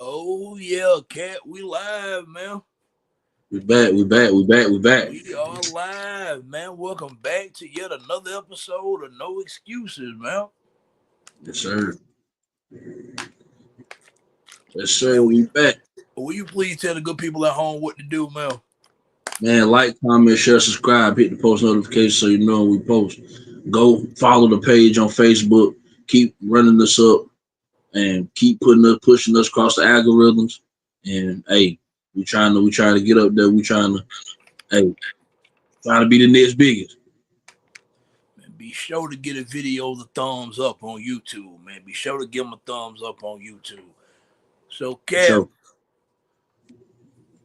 Oh yeah, Cat, we live, man. We back. We are live, man. Welcome back to yet another episode of No Excuses, man. Yes, sir. Yes, sir. Man, We back. will you please tell the good people at home what to do, man? Man, like, comment, share, subscribe, hit the post notification so you know when we post. Go follow the page on Facebook. Keep running us up and keep pushing us across the algorithms. And hey, we trying to get up there. Trying to be the next biggest. Man, be sure to get a video the thumbs up on YouTube, man. Be sure to give them a thumbs up on YouTube. So, Cat, Sure.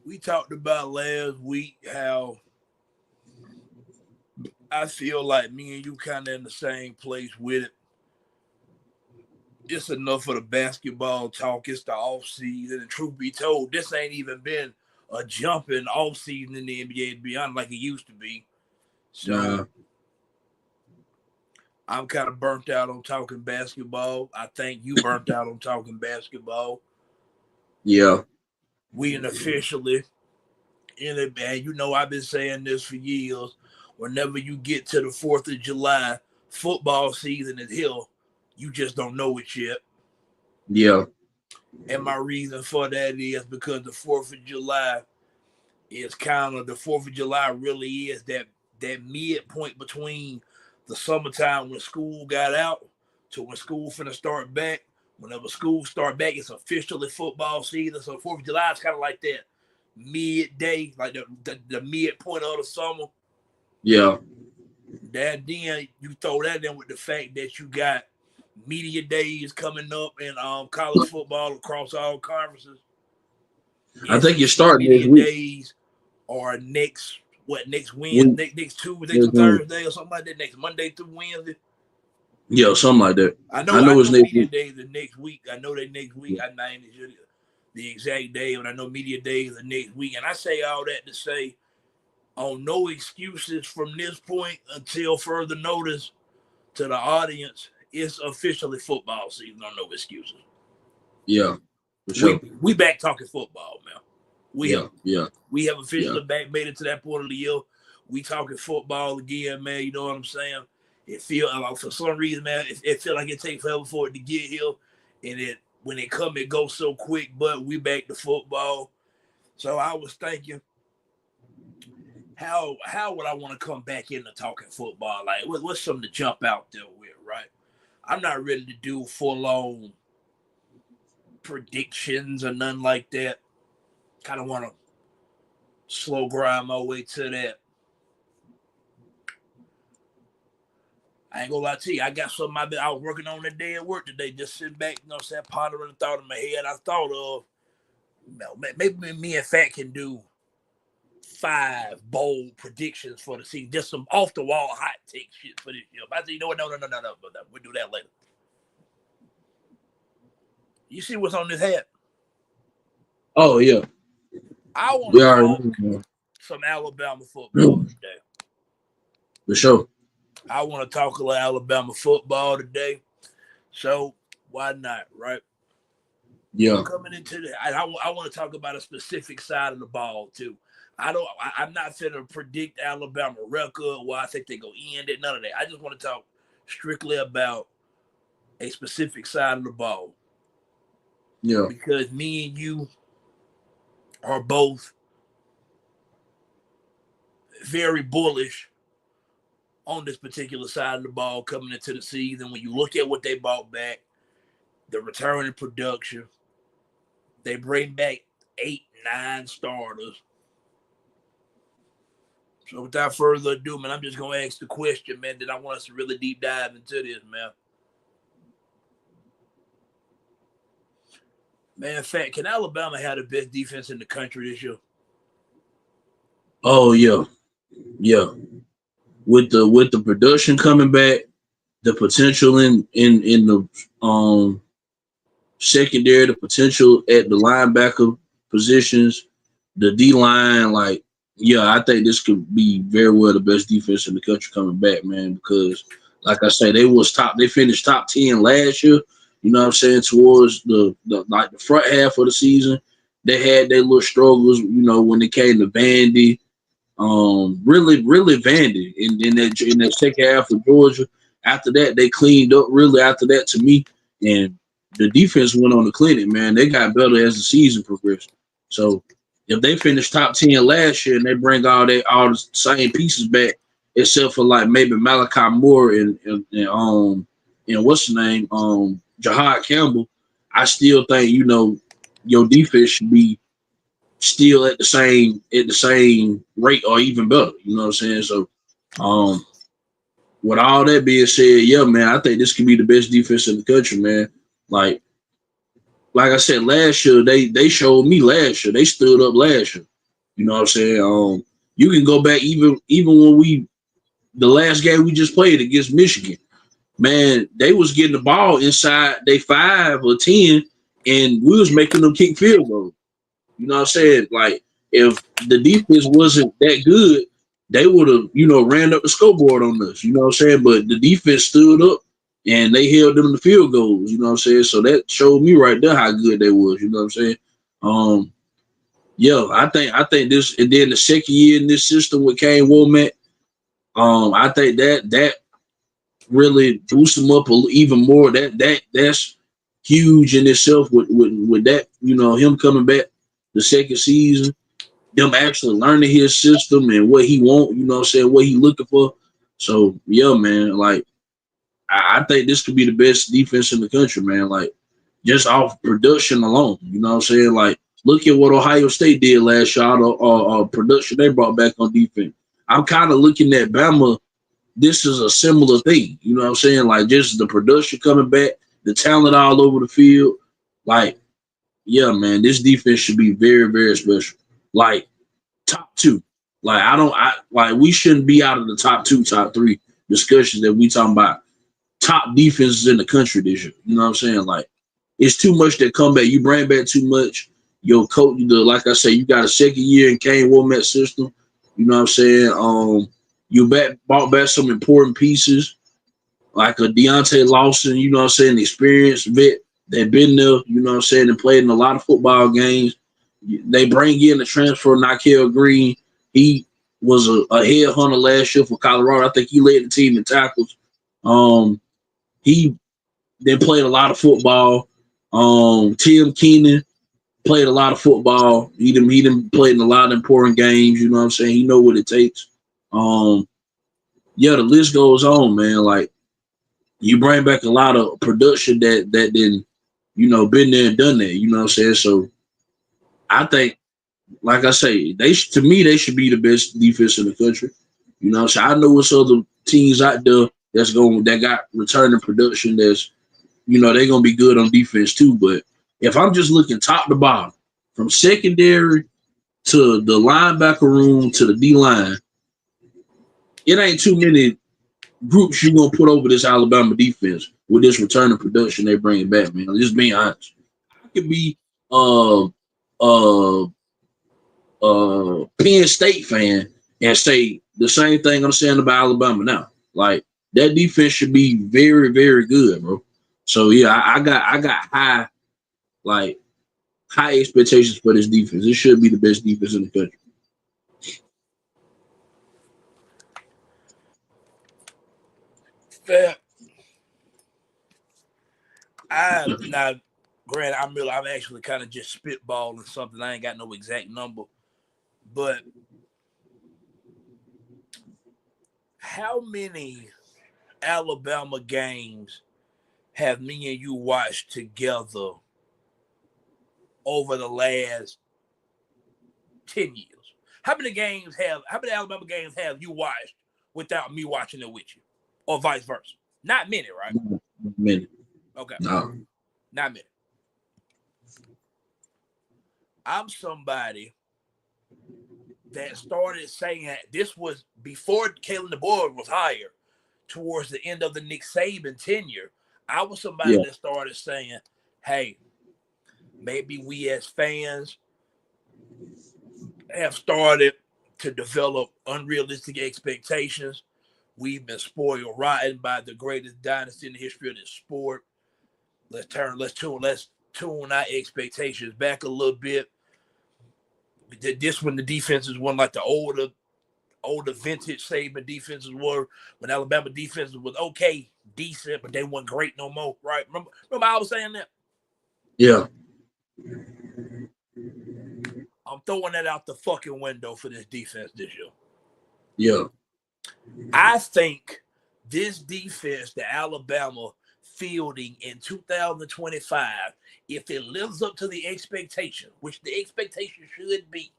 we talked about last week how I feel like me and you kind of in the same place with it. It's enough for the basketball talk. It's the off season, and truth be told, this ain't even been a jumping off season in the NBA, to be honest, like it used to be. So I'm kind of burnt out on talking basketball. I think you burnt out on talking basketball. Yeah. We officially in it, man. You know, I've been saying this for years. Whenever you get to the 4th of July, football season is here. You just don't know it yet. Yeah. And my reason for that is because the 4th of July is kind of, the 4th of July really is that midpoint between the summertime when school got out to when school finna start back. Whenever school start back, it's officially football season. So 4th of July is kind of like that midday, like the midpoint of the summer. Yeah. That then you throw that in with the fact that you got media days coming up in college football across all conferences. I think you're starting media this week. days or next Wednesday, next Tuesday to Thursday or something like that. Next Monday through Wednesday. Yeah, something like that. I know it's next media week. days are next week. I know that next week. I named the exact day, and I know media days are next week. And I say all that to say, on No Excuses from this point until further notice to the audience, it's officially football season on No Excuses. Yeah, for sure. We back talking football, man. We have officially back made it to that point of the year. We talking football again, man. You know what I'm saying? It feel like for some reason, man, it feel like it takes forever for it to get here, and when it come, it goes so quick. But we back to football. So I was thinking, how would I want to come back into talking football? Like, what's something to jump out there with, right? I'm not ready to do full-on predictions or nothing like that. Kind of want to slow grind my way to that. I ain't gonna lie to you. I got something I was working on today at work today, just sitting back, you know what I'm saying, pondering the thought in my head. I thought of, maybe me and Fat can do 5 bold predictions for the season. Just some off-the-wall hot take shit for this year. I said, you know what? No. We'll do that later. You see what's on this hat? Oh, yeah. I want to talk some Alabama football today. For sure. I want to talk a little Alabama football today. So why not, right? Yeah. Coming into I want to talk about a specific side of the ball too. I'm not finna predict Alabama record. Well, I think they go end it. None of that. I just want to talk strictly about a specific side of the ball. Yeah. Because me and you are both very bullish on this particular side of the ball coming into the season. When you look at what they bought back, the return in production, they bring back 8-9 starters. So without further ado, man, I'm just going to ask the question, man, that I want us to really deep dive into this, man. Man, in fact, can Alabama have the best defense in the country this year? Oh, yeah. Yeah. With the production coming back, the potential in the secondary, the potential at the linebacker positions, the D-line, like, yeah, I think this could be very well the best defense in the country coming back, man, because like I say, they finished top 10 last year, You know what I'm saying? Towards the like the front half of the season, they had their little struggles. You know, when it came to Vandy, really Vandy in that second half of Georgia. After that, they cleaned up. Really, after that, to me, and the defense went on the clinic. Man, they got better as the season progressed. So if they finish top 10 last year and they bring all the same pieces back, except for like maybe Malachi Moore and what's the name Jahad Campbell, I still think your defense should be still at the same rate or even better. You know what I'm saying? So, with all that being said, yeah, man, I think this could be the best defense in the country, man. Like I said, last year they showed me last year. They stood up last year. You know what I'm saying? You can go back even when the last game we just played against Michigan, man, they was getting the ball inside they 5 or 10, and we was making them kick field goals. You know what I'm saying? Like, if the defense wasn't that good, they would have, ran up the scoreboard on us. You know what I'm saying? But the defense stood up and they held them to field goals. You know what I'm saying? So that showed me right there how good they was. You know what I'm saying? Yeah, I think this, and then the second year in this system with Kane Womack, I think that really boost them up even more. That's huge in itself with that, him coming back the second season, them actually learning his system and what he want, what he looking for. So yeah, man, like I think this could be the best defense in the country, man. Like, just off production alone, you know what I'm saying? Like, look at what Ohio State did last year, production they brought back on defense. I'm kind of looking at Bama. This is a similar thing, you know what I'm saying? Like, just the production coming back, the talent all over the field. Like, yeah, man, this defense should be very, very special. Like, top 2. Like, we shouldn't be out of the top 2, top 3 discussions that we talking about top defenses in the country this year. You know what I'm saying? Like, it's too much that come back. You bring back too much. Your coach, like I say, you got a second year in Kane Womack system. You know what I'm saying? You bought back some important pieces like a Deontay Lawson. You know what I'm saying? Experienced vet that been there. You know what I'm saying? And played in a lot of football games. They bring in the transfer Nakel Green. He was a headhunter last year for Colorado. I think he led the team in tackles. He then played a lot of football. Tim Keenan played a lot of football. He done played in a lot of important games. You know what I'm saying? He know what it takes. Yeah, the list goes on, man. Like, you bring back a lot of production that then, been there and done that. You know what I'm saying? So I think, like I say, to me they should be the best defense in the country. You know, so I know what's other teams out there that got returning production that's, they're gonna be good on defense too. But if I'm just looking top to bottom, from secondary to the linebacker room to the D line, it ain't too many groups you're gonna put over this Alabama defense with this returning production they bring back, man. Just being honest. I could be uh uh Penn State fan and say the same thing I'm saying about Alabama now. Like, that defense should be very, very good, bro. So yeah, I got high expectations for this defense. It should be the best defense in the country. Fair. Now, granted, I'm actually kind of just spitballing something. I ain't got no exact number, but how many Alabama games have me and you watched together over the last 10 years? How many Alabama games have you watched without me watching it with you? Or vice versa? Not many, right? Not many. Okay. No. Not many. I'm somebody that started saying that this was before Kalen DeBoer was hired, towards the end of the Nick Saban tenure. I was somebody that started saying, hey, maybe we as fans have started to develop unrealistic expectations. We've been spoiled rotten by the greatest dynasty in the history of this sport. let's tune our expectations back a little bit. This when the defenses were like the older vintage Saban defenses were, when Alabama defenses was okay, decent, but they weren't great no more, right? Remember I was saying that? Yeah. I'm throwing that out the fucking window for this defense this year. Yeah. I think this defense that Alabama fielding in 2025, if it lives up to the expectation, which the expectation should be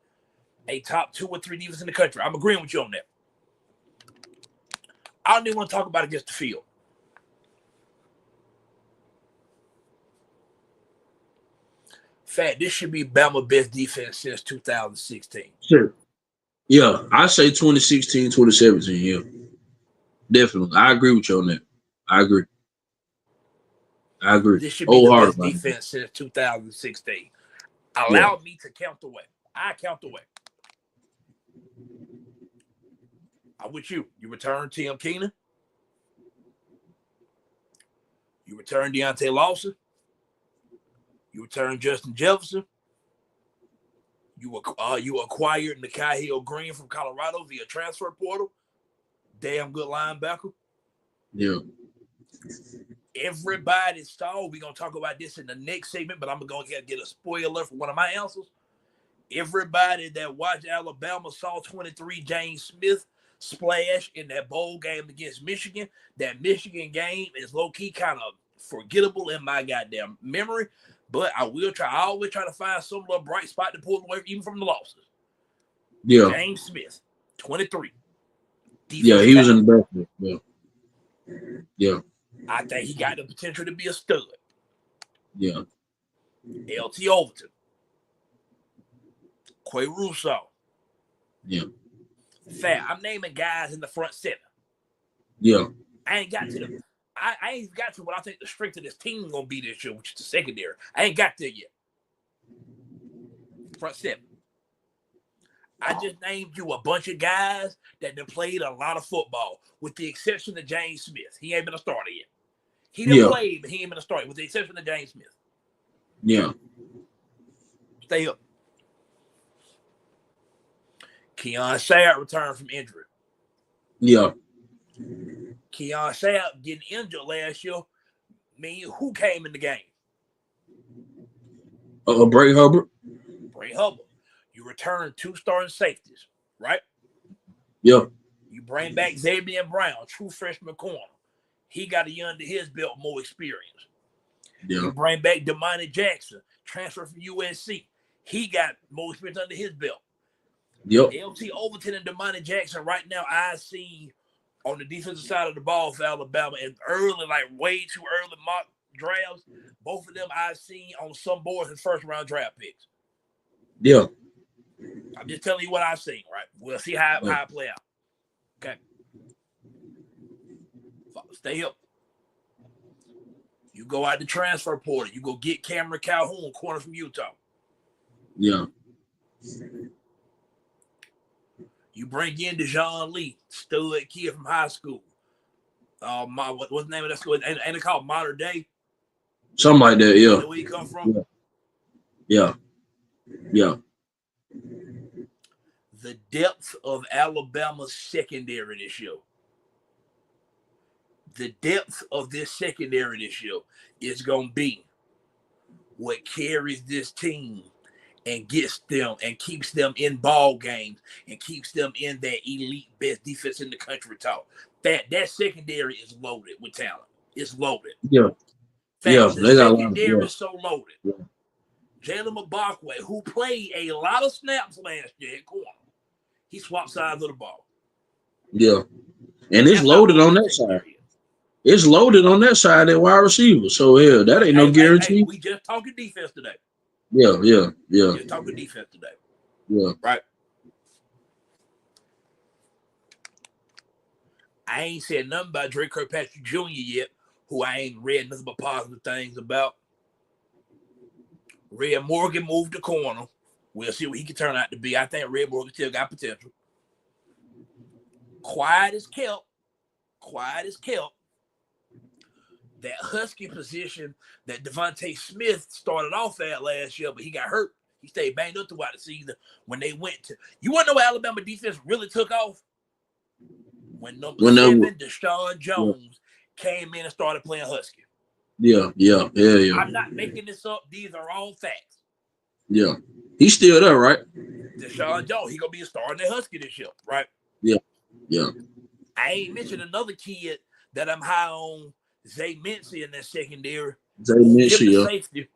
a top 2 or 3 defense in the country, I'm agreeing with you on that. I don't even want to talk about it against the field. Fact, this should be Bama best defense since 2016. Sure. Yeah, I say 2016, 2017. Yeah, definitely. I agree with you on that. I agree. This should be the best Wholeheartedly. defense since 2016. Allow me to count the way. I count the way. I'm with you. You return Tim Keenan. You return Deontay Lawson. You return Justin Jefferson. You acquired Nakai Hill Green from Colorado via transfer portal. Damn good linebacker. Yeah. Everybody saw. We're going to talk about this in the next segment, but I'm going to get a spoiler for one of my answers. Everybody that watched Alabama saw 23 James Smith splash in that bowl game against Michigan. That Michigan game is low-key kind of forgettable in my goddamn memory, but I always try to find some little bright spot to pull away even from the losses. Yeah. James Smith, 23. Yeah, he was in the back. Yeah. Yeah. I think he got the potential to be a stud. Yeah. LT Overton. Quay Russo. Yeah. Fat. I'm naming guys in the front seven. Yeah. I ain't got to them. I ain't got to what I think the strength of this team is going to be this year, which is the secondary. I ain't got there yet. Front seven. I just named you a bunch of guys that done played a lot of football, with the exception of James Smith. He ain't been a starter yet. He done played, but he ain't been a starter, with the exception of James Smith. Yeah. Stay up. Keon Sapp returned from injury. Yeah. Keon Sapp getting injured last year. Who came in the game? Bray Hubbard. Bray Hubbard. You return 2 starting safeties, right? Yeah. You bring back Xavier Brown, true freshman corner. He got a year under his belt, more experience. Yeah. You bring back Damani Jackson, transfer from USC. He got more experience under his belt. Yep. LT Overton and Damani Jackson right now, I see on the defensive side of the ball for Alabama, and early, like way too early mock drafts, both of them I've seen on some boards as first-round draft picks. Yeah. I'm just telling you what I've seen, right? We'll see how it play out. Okay. Stay up. You go out the transfer portal. You go get Cameron Calhoun, corner from Utah. Yeah. You bring in Dejon Lee, stud kid from high school. What's the name of that school? Ain't it called Modern Day? Something like that, yeah. You know where he come from? Yeah. Yeah. The depth of Alabama's secondary this year. The depth of this secondary this year is going to be what carries this team and gets them and keeps them in ball games and keeps them in that elite best defense in the country talk. That secondary is loaded with talent. It's loaded. Yeah. The secondary is so loaded. Yeah. Jalen Mbakwe, who played a lot of snaps last year at corner, he swapped sides of the ball. Yeah. And it's loaded on that side. It's loaded on that side at wide receiver. So, yeah, that ain't no guarantee. We just talking defense today. Yeah. Just talking defense today. Yeah. Right. I ain't said nothing about Drake Kirkpatrick Jr. yet, who I ain't read nothing but positive things about. Red Morgan moved to corner. We'll see what he can turn out to be. I think Red Morgan still got potential. Quiet as kept. that Husky position that Devontae Smith started off at last year, but he got hurt. He stayed banged up throughout the season when they went to. You want to know where Alabama defense really took off? When number 7, Deshaun Jones, came in and started playing Husky. Yeah. I'm not making this up. These are all facts. Yeah. He's still there, right? Deshaun Jones, he going to be a star in the Husky this year, right? Yeah. I ain't mentioned another kid that I'm high on, Zay Mincy in that secondary. Zay Mincy, yeah. Safety.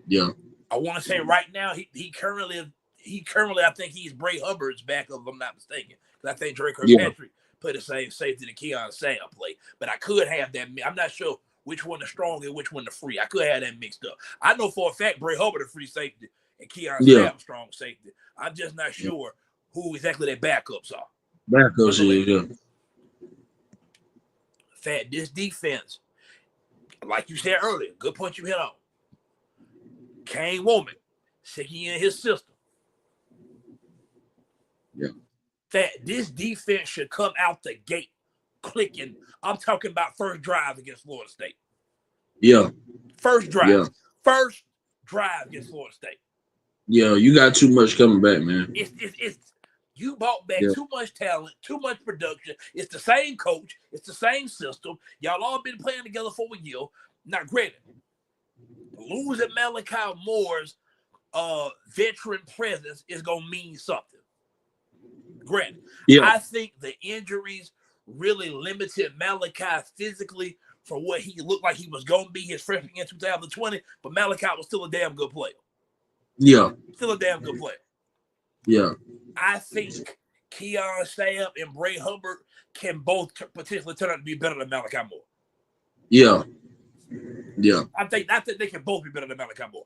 Yeah. I want to say right now, he currently, I think he's Bray Hubbard's backup, if I'm not mistaken. Because I think Drake Kirkpatrick put the same safety that Keon Sam play. But I could have that. I'm not sure which one is strong and which one is free. I could have that mixed up. I know for a fact Bray Hubbard is free safety and Keon Sam strong safety. I'm just not sure who exactly their backups are. Yeah. Fat, this defense, like you said earlier, good point you hit on. Kane Womack, second year in his system. Yeah. That this defense should come out the gate clicking. I'm talking about first drive against Florida State. Yeah. First drive. Yeah. First drive against Florida State. Yeah, you got too much coming back, man. It's you brought back too much talent, too much production. It's the same coach. It's the same system. Y'all all been playing together for a year. Now, granted, losing Malachi Moore's veteran presence is going to mean something. Granted, I think the injuries really limited Malachi physically for what he looked like he was going to be his freshman in 2020, but Malachi was still a damn good player. Yeah. Still a damn good player. Yeah. I think Keon Sam and Bray Hubbard can both potentially turn out to be better than Malachi Moore. Yeah. I think they can both be better than Malachi Moore.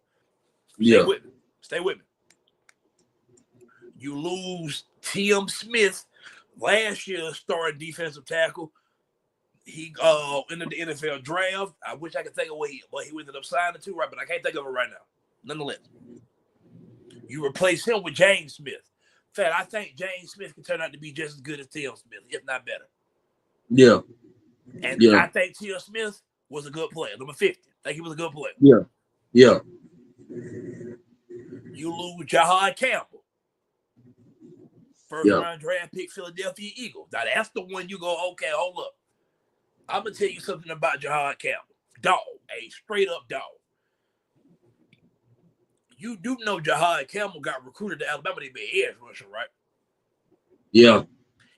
Stay with me. You lose Tim Smith, last year starting defensive tackle. He entered the NFL draft. I wish I could think of what he ended up signing to, right? But I can't think of it right now. Nonetheless, you replace him with James Smith. In fact, I think James Smith can turn out to be just as good as Tim Smith, if not better. Yeah. And I think Tim Smith was a good player. Number 50. I think he was a good player. Yeah. Yeah. You lose Jahad Campbell. First round draft pick, Philadelphia Eagles. Now, that's the one you go, okay, hold up. I'm going to tell you something about Jahad Campbell. Dog. A straight-up dog. You do know Jahad Campbell got recruited to Alabama to be an edge rusher, right? Yeah.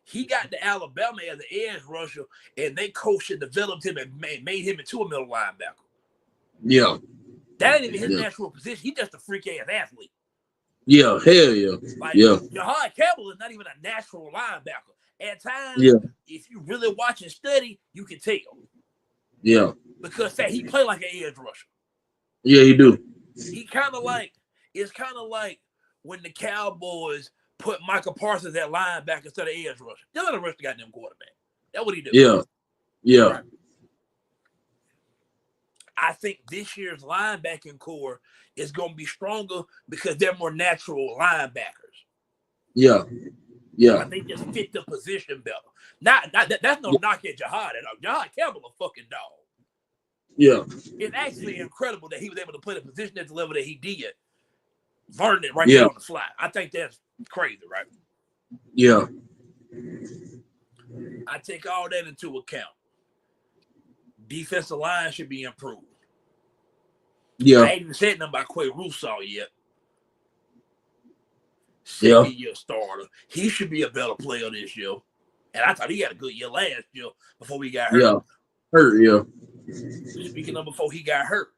He got to Alabama as an edge rusher, and they coached and developed him and made him into a middle linebacker. Yeah. That ain't even his natural position. He's just a freak-ass athlete. Yeah, hell yeah. Jahad Campbell is not even a natural linebacker. At times, if you really watch and study, you can tell. Yeah. Because he played like an edge rusher. Yeah, he do. It's kind of like when the Cowboys put Michael Parsons at linebacker instead of edge rusher. They let him rush the goddamn quarterback. That's what he do. Yeah. Right? I think this year's linebacking core is going to be stronger because they're more natural linebackers. Yeah. I think just fit the position better. That's no knock at Jahad at all. Jahad Campbell a fucking dog. Yeah. It's actually incredible that he was able to play the position at the level that he did. Learning it right there on the fly. I think that's crazy, right? Yeah. I take all that into account. Defensive line should be improved. Yeah. I ain't even said nothing about Quay Rousseau yet. Second-year starter. He should be a better player this year. And I thought he had a good year last year before he got hurt. Speaking of before he got hurt,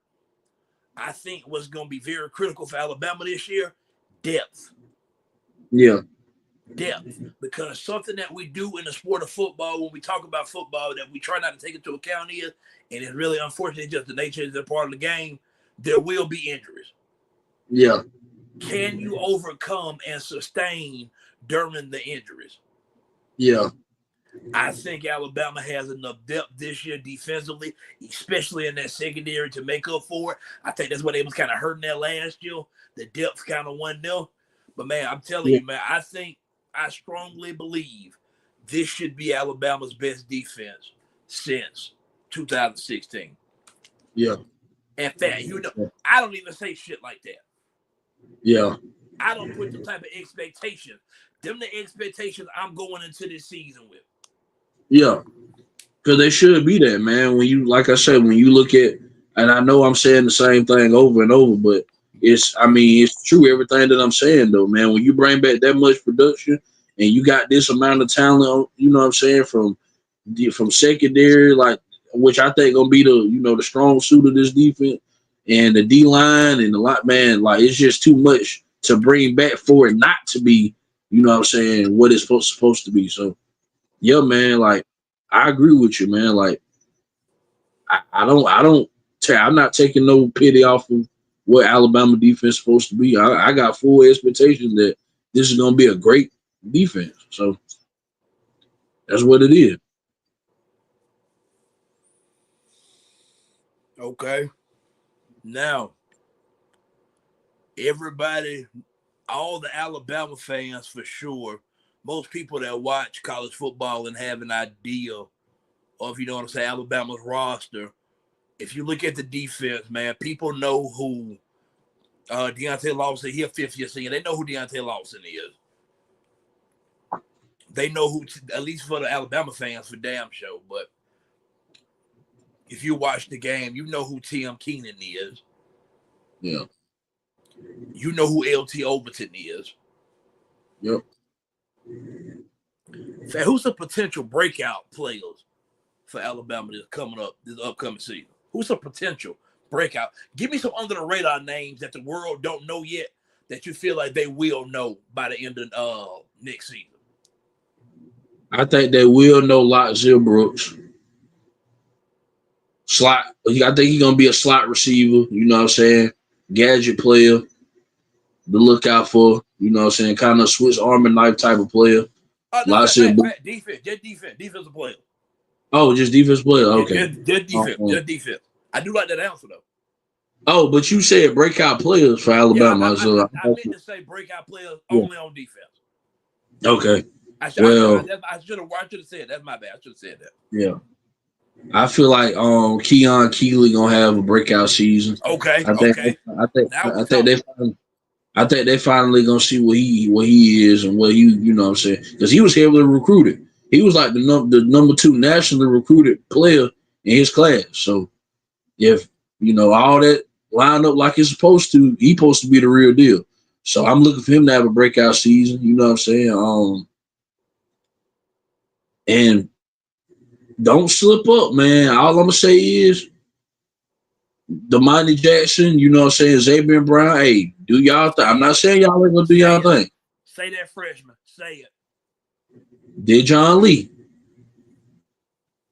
I think what's going to be very critical for Alabama this year, depth. Yeah. Depth. Because something that we do in the sport of football, when we talk about football, that we try not to take into account is, and it's really unfortunate, just the nature is a part of the game, there will be injuries. Yeah. Can you overcome and sustain during the injuries? Yeah. I think Alabama has enough depth this year defensively, especially in that secondary, to make up for it. I think that's what they was kind of hurting that last year. The depth kind of wasn't there. But, man, I'm telling you, man, I strongly believe this should be Alabama's best defense since 2016. Yeah. In fact, I don't even say shit like that. Yeah. I don't put the type of expectations. Them the expectations I'm going into this season with. Yeah. Because they should be that, man. When you, like I said, when you look at, and I know I'm saying the same thing over and over, but it's true everything that I'm saying though, man. When you bring back that much production and you got this amount of talent, you know what I'm saying, from secondary, like, which I think gonna be the strong suit of this defense and the D line and the lot, man, like it's just too much to bring back for it not to be, you know what I'm saying, what it's supposed to be. So yeah, man, like I agree with you, man. Like I'm not taking no pity off of what Alabama defense is supposed to be. I got full expectations that this is gonna be a great defense. So that's what it is. Okay. Now, everybody, all the Alabama fans for sure, most people that watch college football and have an idea of, you know what I'm saying, Alabama's roster. If you look at the defense, man, people know who Deontay Lawson, he a fifth-year senior. They know who Deontay Lawson is. They know who, at least for the Alabama fans, for damn sure. But if you watch the game, you know who Tim Keenan is. Yeah. You know who LT Overton is. Yep. So who's the potential breakout players for Alabama that's coming up this upcoming season? Who's a potential breakout? Give me some under the radar names that the world don't know yet that you feel like they will know by the end of next season. I think they will know Lotzil Brooks. Slot. I think he's gonna be a slot receiver. You know what I'm saying? Gadget player to look out for. You know what I'm saying? Kind of Swiss Army knife type of player. No, Lotzil Brooks. defense, just defensive player. Oh, just defense player. Okay. Just defense. I do like that answer though. Oh, but you said breakout players for Yeah, Alabama. I meant to say breakout players only on defense. Okay. I should have said that's my bad. I should have said that. Yeah. I feel like Keon Keeley gonna have a breakout season. Okay. I think they finally gonna see what he is and what you know what I'm saying, because he was heavily recruited. He was like the number 2 nationally recruited player in his class. So if all that line up like it's supposed to, he's supposed to be the real deal. So I'm looking for him to have a breakout season. You know what I'm saying? And don't slip up, man. All I'm gonna say is Damani Jackson, you know what I'm saying, Xavier Brown, hey, do y'all thing. I'm not saying y'all ain't gonna do y'all thing. Say that, freshman. Say it. Dejon Lee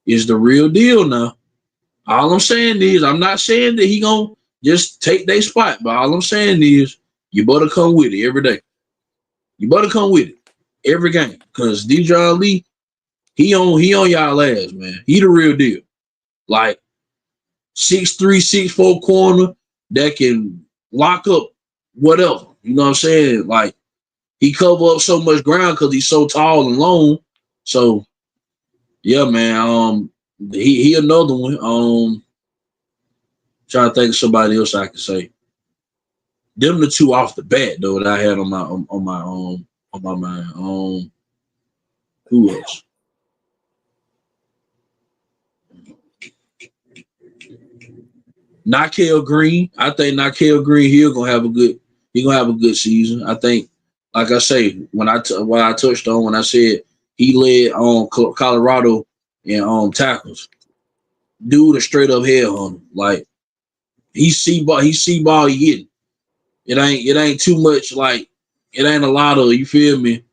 is the real deal now. All I'm saying is, I'm not saying that he gonna just take their spot, but all I'm saying is, you better come with it every day. You better come with it every game, because Dejon Lee, he on y'all ass, man. He the real deal. Like 6'3", 6'4" corner that can lock up whatever. You know what I'm saying? Like, he cover up so much ground because he's so tall and long. So yeah, man. He another one. Trying to think of somebody else I can say. Them the 2 off the bat though that I had on my mind. Who else? Nakel Green. I think Nakel Green here gonna have a good season. I think, like I say, when I touched on when I said he led on Colorado in tackles. Dude, a straight up headhunter. Like, he see ball, he getting. It ain't too much, like, it ain't a lot of, you feel me,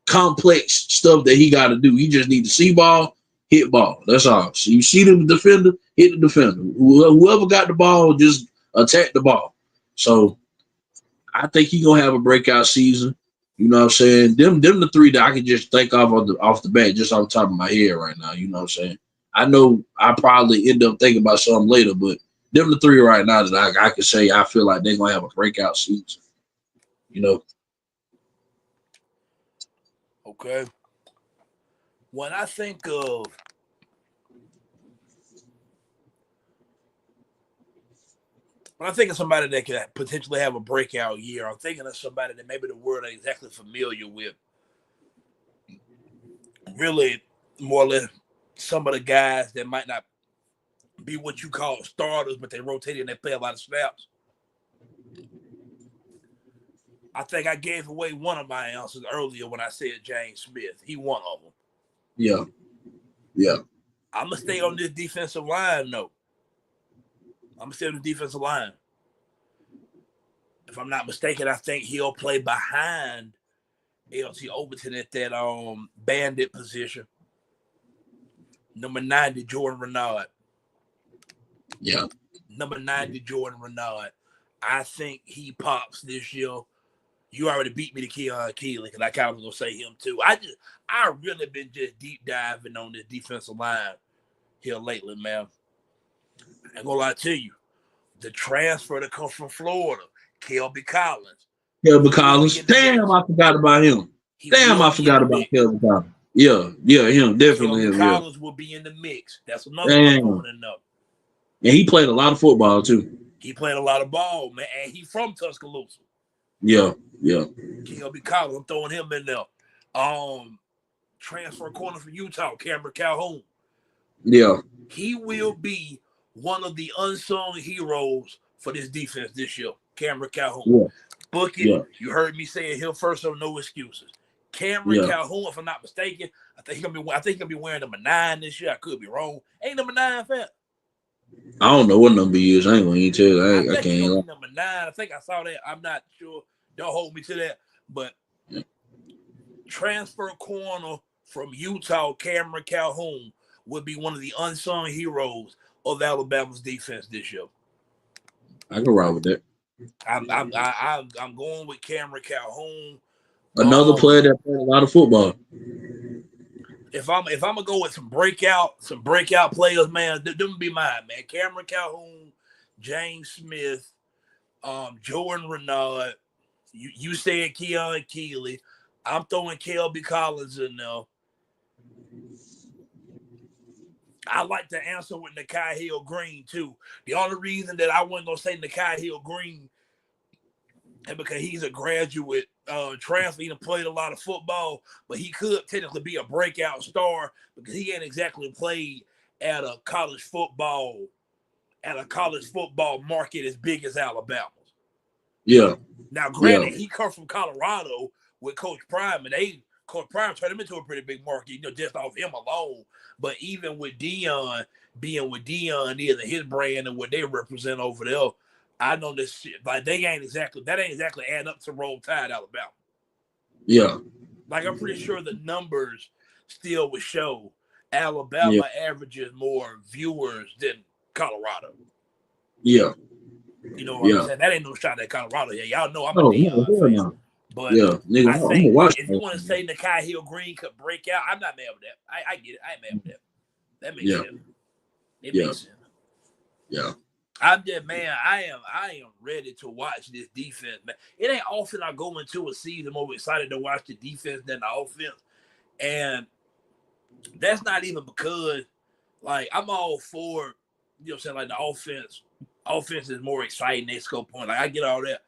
complex stuff that he got to do. He just need to see ball, hit ball. That's all. So you see the defender, hit the defender. Whoever got the ball, just attack the ball. So I think he gonna have a breakout season. You know what I'm saying? Them the 3 that I can just think off the bat, just off the top of my head right now. You know what I'm saying? I know I probably end up thinking about something later, but them the 3 right now that I can say I feel like they're gonna have a breakout season. Okay. When I think of when I'm thinking of somebody that could potentially have a breakout year, I'm thinking of somebody that maybe the world ain't exactly familiar with. Really, more or less, some of the guys that might not be what you call starters, but they rotate and they play a lot of snaps. I think I gave away one of my answers earlier when I said James Smith. He one of them. Yeah. Yeah. I'm going to stay on this defensive line, though. I'm going to stay on the defensive line. If I'm not mistaken, I think he'll play behind LT Overton at that bandit position. Number 90, Jordan Renard. Yeah. Number 90, Jordan Renard. I think he pops this year. You already beat me to Keon Keeley because I kind of was gonna say him too. I really been just deep diving on this defensive line here lately, man. I ain't gonna lie to you. The transfer that comes from Florida, Kelby Collins. Kelby Collins. Damn, I forgot about him. I forgot about Kelby Collins. Yeah, him definitely. Kelby Collins will be in the mix. That's another one to know. And he played a lot of football too. He played a lot of ball, man, and he from Tuscaloosa. Yeah. Kelby Collins, I'm throwing him in there. Transfer corner from Utah, Cameron Calhoun. Yeah. He will be one of the unsung heroes for this defense this year, Cameron Calhoun. Yeah. Book it. Yeah. You heard me say it here first, so no excuses. Cameron Calhoun, if I'm not mistaken, I think he's gonna be wearing number 9 this year. I could be wrong. Ain't number 9 fat? I don't know what number he is. I ain't gonna even tell you. I can't. He's number 9. I think I saw that. I'm not sure. Don't hold me to that. But transfer corner from Utah, Cameron Calhoun, would be one of the unsung heroes of Alabama's defense this year. I can ride with that. I'm going with Cameron Calhoun. Another player that played a lot of football. If I'm gonna go with some breakout players, man, them be mine, man. Cameron Calhoun, James Smith, Jordan Renard. You said Keon Keeley. I'm throwing Kelby Collins in there. I like to answer with Nakai Hill-Green, too. The only reason that I wasn't going to say Nakai Hill-Green is because he's a graduate transfer. He done played a lot of football, but he could technically be a breakout star because he ain't exactly played at a college football market as big as Alabama's. Yeah. Now, granted, he comes from Colorado with Coach Prime, and Coach Prime turned him into a pretty big market, just off him alone. But even with Deion, being with Deion and his brand and what they represent over there, I know this shit. Like that ain't exactly adding up to Roll Tide, Alabama. Yeah. Like I'm pretty sure the numbers still would show Alabama averages more viewers than Colorado. Yeah. You know what I'm saying? That ain't no shot at Colorado. Yeah, y'all know I'm a Deion fan. No. But nigga, I think if you want to say Nakai Hill-Green could break out, I'm not mad with that. I get it. I ain't mad with that. That makes sense. It makes sense. Yeah. I'm just, man, I am ready to watch this defense, man. It ain't often I go into a season more excited to watch the defense than the offense. And that's not even because, like, I'm all for, you know what I'm saying, like the offense. Offense is more exciting. They score points. Like, I get all that.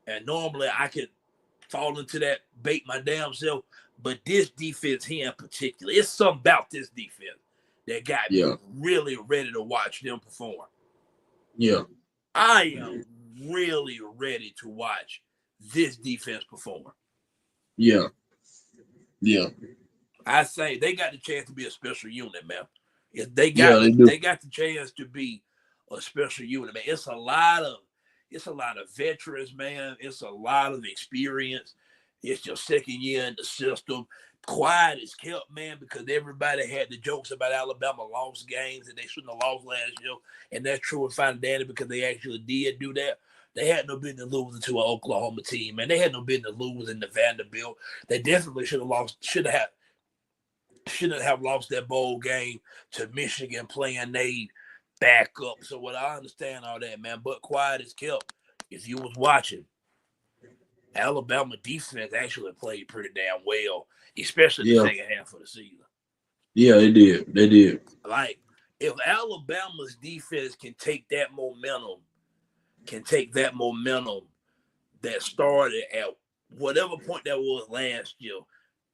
And normally I could fall into that bait my damn self. But this defense here in particular, it's something about this defense that got me really ready to watch them perform. Yeah. I am really ready to watch this defense perform. Yeah. Yeah. I say they got the chance to be a special unit, man. If they got the chance to be a special unit, man. It's a lot of veterans, man. It's a lot of experience. It's your second year in the system. Quiet is kept, man, because everybody had the jokes about Alabama lost games and they shouldn't have lost last year. And that's true in Final Danny because they actually did do that. They had no business losing to an Oklahoma team, man. They had no business losing to Vanderbilt. They definitely shouldn't have lost that bowl game to Michigan playing they back up. So what I understand all that, man. But quiet is kept. If you was watching, Alabama defense actually played pretty damn well, especially the second half of the season. Yeah, they did. Like, if Alabama's defense can take that momentum can take that momentum that started at whatever point that was last year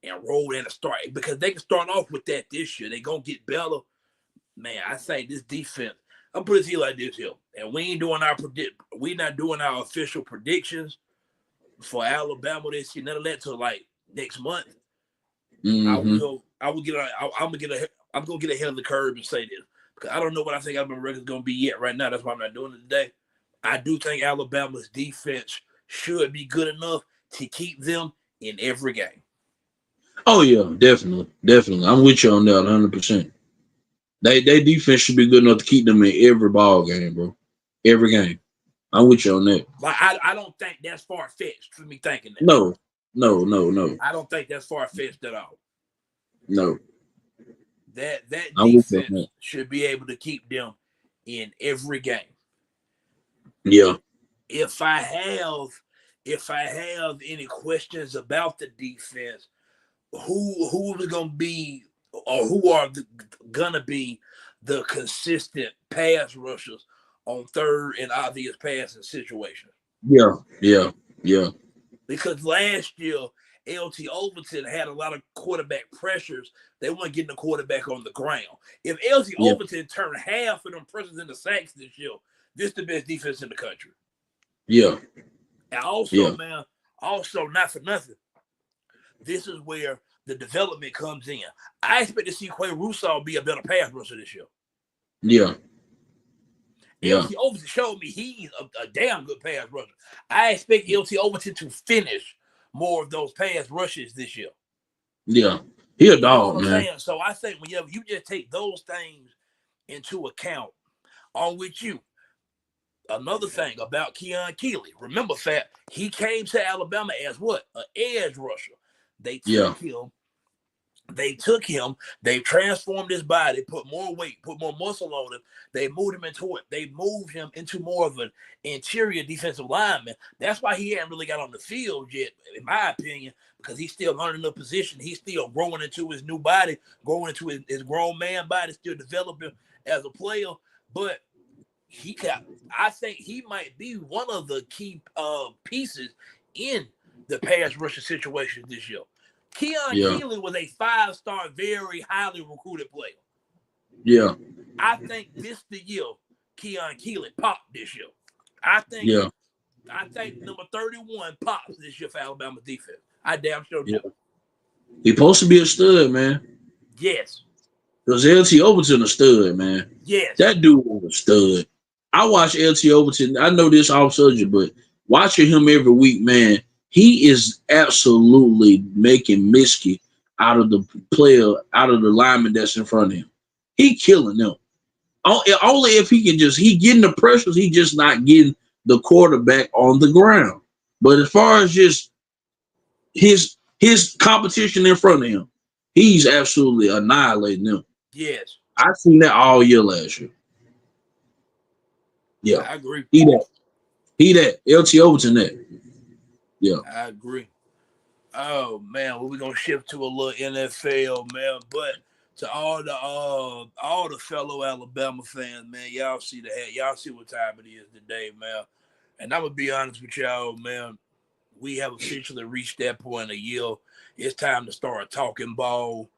and roll in and start, because they can start off with that this year. They're gonna get better. Man, I think this defense, I'm putting it to you like this here. And we're not doing our official predictions for Alabama this year, none of that till like next month. Mm-hmm. I'm gonna get ahead of the curve and say this, because I don't know what I think Alabama record is gonna be yet right now. That's why I'm not doing it today. I do think Alabama's defense should be good enough to keep them in every game. Oh yeah, definitely. I'm with you on that 100%. They defense should be good enough to keep them in every ball game, bro. Every game. I'm with you on that. But I don't think that's far-fetched for me thinking that. No. I don't think that's far-fetched at all. No. That defense should be able to keep them in every game. Yeah. If I have any questions about the defense, who is gonna be, or who are gonna be the consistent pass rushers on third and obvious passing situations? Yeah. Because last year, LT Overton had a lot of quarterback pressures. They weren't getting the quarterback on the ground. If LT Overton turned half of them pressures into sacks this year, this is the best defense in the country. Yeah. And also, man, not for nothing, this is where the development comes in. I expect to see Quay Russaw be a better pass rusher this year. Yeah. LT Overton showed me he's a damn good pass rusher. I expect LT Overton to finish more of those pass rushes this year. Yeah. He a dog, man. Saying? So I think whenever you just take those things into account, on which you, another thing about Keon Keeley, remember that he came to Alabama as what? An edge rusher. They took him, they transformed his body, put more weight, put more muscle on him. They moved him into more of an interior defensive lineman. That's why he hadn't really got on the field yet, in my opinion, because he's still learning the position. He's still growing into his new body, growing into his grown man body, still developing as a player. But I think he might be one of the key pieces in the pass rushing situation this year. Keon Keeley was a 5-star, very highly recruited player. Yeah. I think this the year Keon Keeley popped this year. I think number 31 pops this year for Alabama defense. I damn sure do. He's supposed to be a stud, man. Yes. Because LT Overton a stud, man. Yes. That dude was a stud. I watch LT Overton. I know this off subject, but watching him every week, man, he is absolutely making Miskey out of the lineman that's in front of him. He killing them. Only if he getting the pressures, he just not getting the quarterback on the ground. But as far as just his competition in front of him, he's absolutely annihilating them. Yes. I've seen that all year last year. Yeah. I agree. He that. LT Overton that. Yeah. I agree. Oh man, we're gonna shift to a little NFL, man. But to all the fellow Alabama fans, man, y'all see what time it is today, man. And I'm gonna be honest with y'all, man. We have officially reached that point of the year. It's time to start talking ball,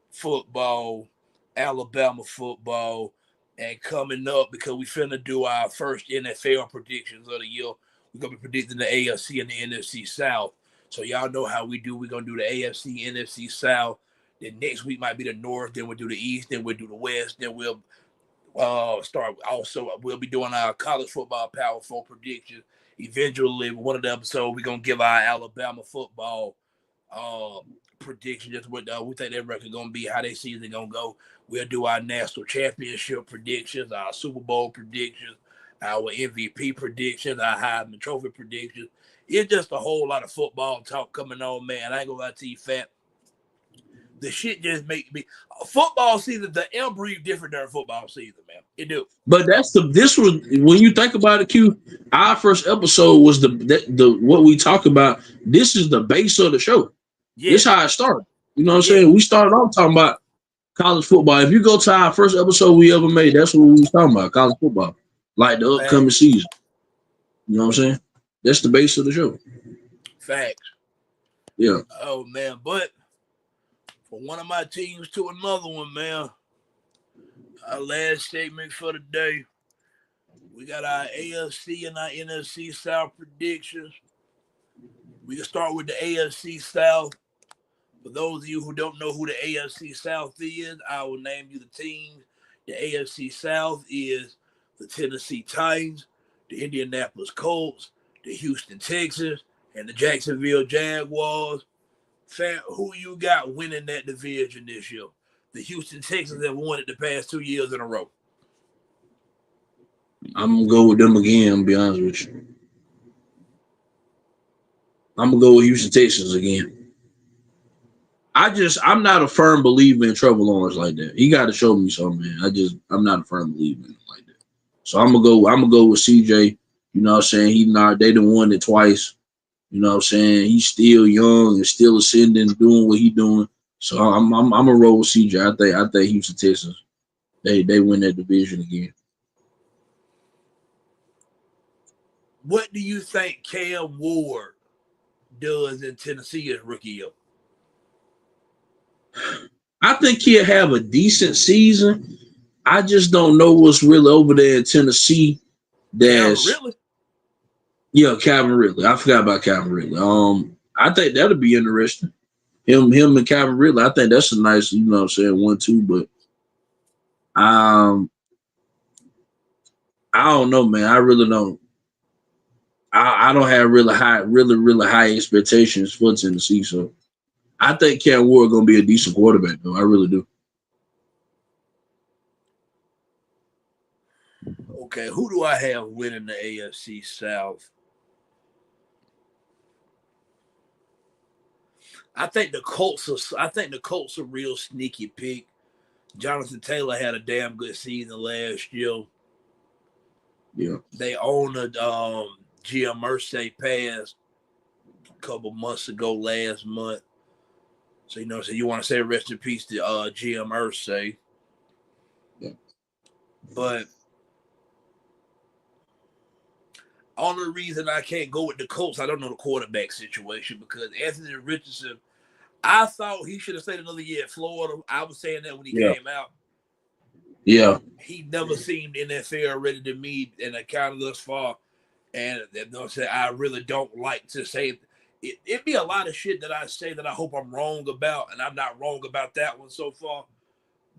football, Alabama football, and coming up, because we finna do our first NFL predictions of the year. We're going to be predicting the AFC and the NFC South. So y'all know how we do. We're going to do the AFC, NFC South. Then next week might be the North. Then we'll do the East. Then we'll do the West. Then we'll start. Also, we'll be doing our college football Power 4 predictions. Eventually, one of the episodes, we're going to give our Alabama football prediction. Just what we think their record going to be, how they season going to go. We'll do our national championship predictions, our Super Bowl predictions, our MVP predictions, our Heisman Trophy predictions. It's just a whole lot of football talk coming on, man. I ain't gonna lie to you, Fat. The shit just make me football season. The air breathe different during football season, man. It do. But this was when you think about it, Q. Our first episode was the what we talk about. This is the base of the show. Yeah. This is how it started. You know what I'm saying? We started off talking about college football. If you go to our first episode we ever made, that's what we was talking about, college football. Like the upcoming season. You know what I'm saying? That's the base of the show. Facts. Yeah. Oh man, but from one of my teams to another one, man. Our last statement for the day. We got our AFC and our NFC South predictions. We can start with the AFC South. For those of you who don't know who the AFC South is, I will name you the teams. The AFC South is the Tennessee Titans, the Indianapolis Colts, the Houston Texans, and the Jacksonville Jaguars. Fam, who you got winning that division this year? The Houston Texans have won it the past 2 years in a row. I'm gonna go with them again, I'll be honest with you. I'm gonna go with Houston Texans again. I'm not a firm believer in Trevor Lawrence like that. He got to show me something, man. I'm not a firm believer in it like that. So I'm gonna go with CJ. You know what I'm saying? They done won it twice. You know what I'm saying? He's still young and still ascending, doing what he's doing. So I'm gonna roll with CJ. I think Houston Texans. They win that division again. What do you think Cam Ward does in Tennessee as rookie year? I think he'll have a decent season. I just don't know what's really over there in Tennessee. Calvin Ridley. I forgot about Calvin Ridley. I think that'll be interesting. Him and Calvin Ridley. I think that's a nice, you know what I'm saying, 1-2. But I don't know, man. I really don't. I don't have really high expectations for Tennessee. So I think Cam Ward gonna be a decent quarterback, though. I really do. Okay, who do I have winning the AFC South? I think the Colts are real sneaky pick. Jonathan Taylor had a damn good season last year. Yeah. They own a Jim Irsay passed a couple months ago last month. So you want to say rest in peace to Jim Irsay. Yeah. But only reason I can't go with the Colts, I don't know the quarterback situation because Anthony Richardson, I thought he should have stayed another year at Florida. I was saying that when he came out. Yeah. He never seemed NFL ready to me in a kind of thus far. And I really don't like to say it. It'd be a lot of shit that I say that I hope I'm wrong about, and I'm not wrong about that one so far.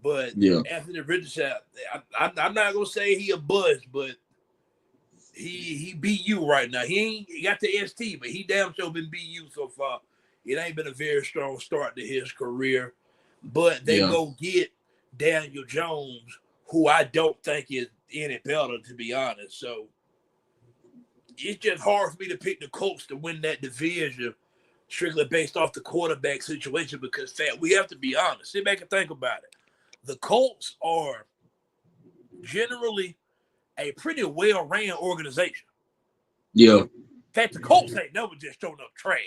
But Anthony Richardson, I'm not gonna say he a buzz, but he BU right now. He got the ST, but he damn sure been BU so far. It ain't been a very strong start to his career. But they go get Daniel Jones, who I don't think is any better, to be honest. So it's just hard for me to pick the Colts to win that division strictly based off the quarterback situation because we have to be honest. Sit back and think about it. The Colts are generally a pretty well-ran organization. Yeah. In fact, the Colts ain't never just throwing up trash.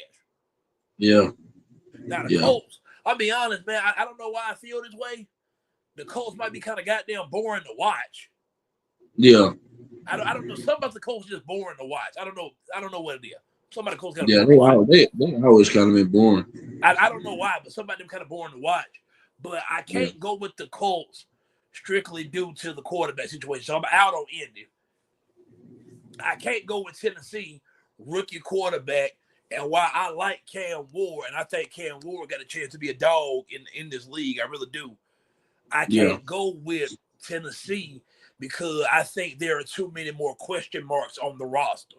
Yeah. Now, the Colts, I'll be honest, man, I don't know why I feel this way. The Colts might be kind of goddamn boring to watch. Yeah. I don't know. Something about the Colts just boring to watch. I don't know what it is. Some of the Colts kind of boring. They always kind of been boring. I don't know why, but some of them kind of boring to watch. But I can't go with the Colts strictly due to the quarterback situation. So I'm out on Indy. I can't go with Tennessee, rookie quarterback, and while I like Cam Ward, and I think Cam Ward got a chance to be a dog in this league, I really do. I can't go with Tennessee because I think there are too many more question marks on the roster.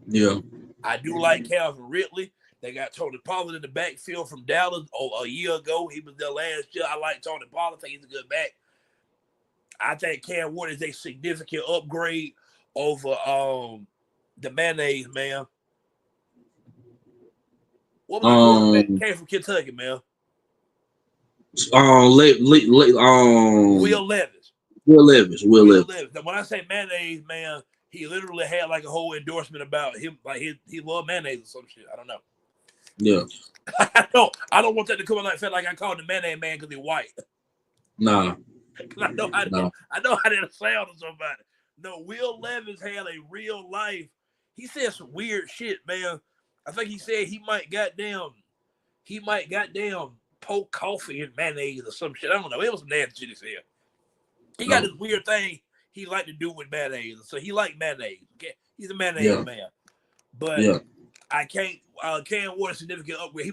Yeah. I do like Calvin Ridley. They got Tony Pollard in the backfield from Dallas a year ago. He was there last year. I like Tony Pollard. I think he's a good back. I think Cam Ward is a significant upgrade over the mayonnaise, man. What was the quarterback that came from Kentucky, man? Will Levis. Will Levis. Now, when I say mayonnaise, man, he literally had like a whole endorsement about him, like he loved mayonnaise or some shit. I don't know. Yeah. I don't want that to come out like felt like I called the mayonnaise man because he's white. Nah. I know how to sound to somebody. No, Will Levis had a real life he said some weird shit, man. I think he said he might goddamn poke coffee in mayonnaise or some shit. I don't know. It was some nasty shit he said. He got this weird thing he like to do with mayonnaise. So he like mayonnaise. Okay? He's a mayonnaise man. But I can't award a significant upgrade.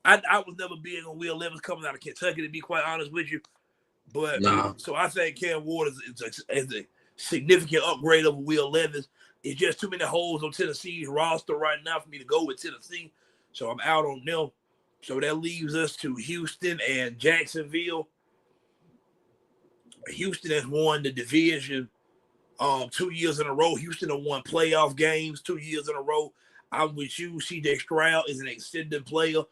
I was never big on Will Levis coming out of Kentucky, to be quite honest with you. But so I think Cam Ward is a significant upgrade over Will Levis. It's just too many holes on Tennessee's roster right now for me to go with Tennessee. So I'm out on them. So that leaves us to Houston and Jacksonville. Houston has won the division 2 years in a row. Houston have won playoff games 2 years in a row. I'm with you. C.J. Stroud is an extended player.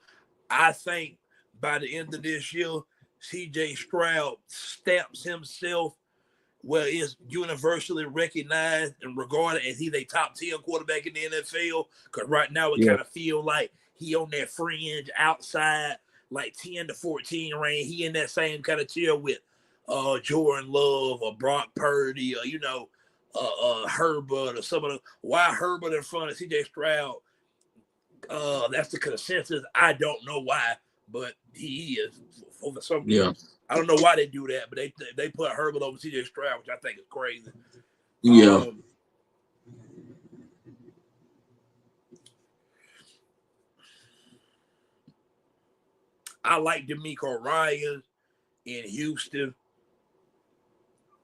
I think by the end of this year, C.J. Stroud stamps himself where it's universally recognized and regarded as he's a top 10 quarterback in the NFL. Because right now it kind of feels like he on that fringe outside, like 10 to 14 range. He in that same kind of tier with Jordan Love or Brock Purdy or, Herbert or some of the. Why Herbert in front of C.J. Stroud? That's the consensus. I don't know why, but he is over some. I don't know why they do that, but they put Herbert over C.J. Stroud, which I think is crazy. I like DeMeco Ryans in Houston.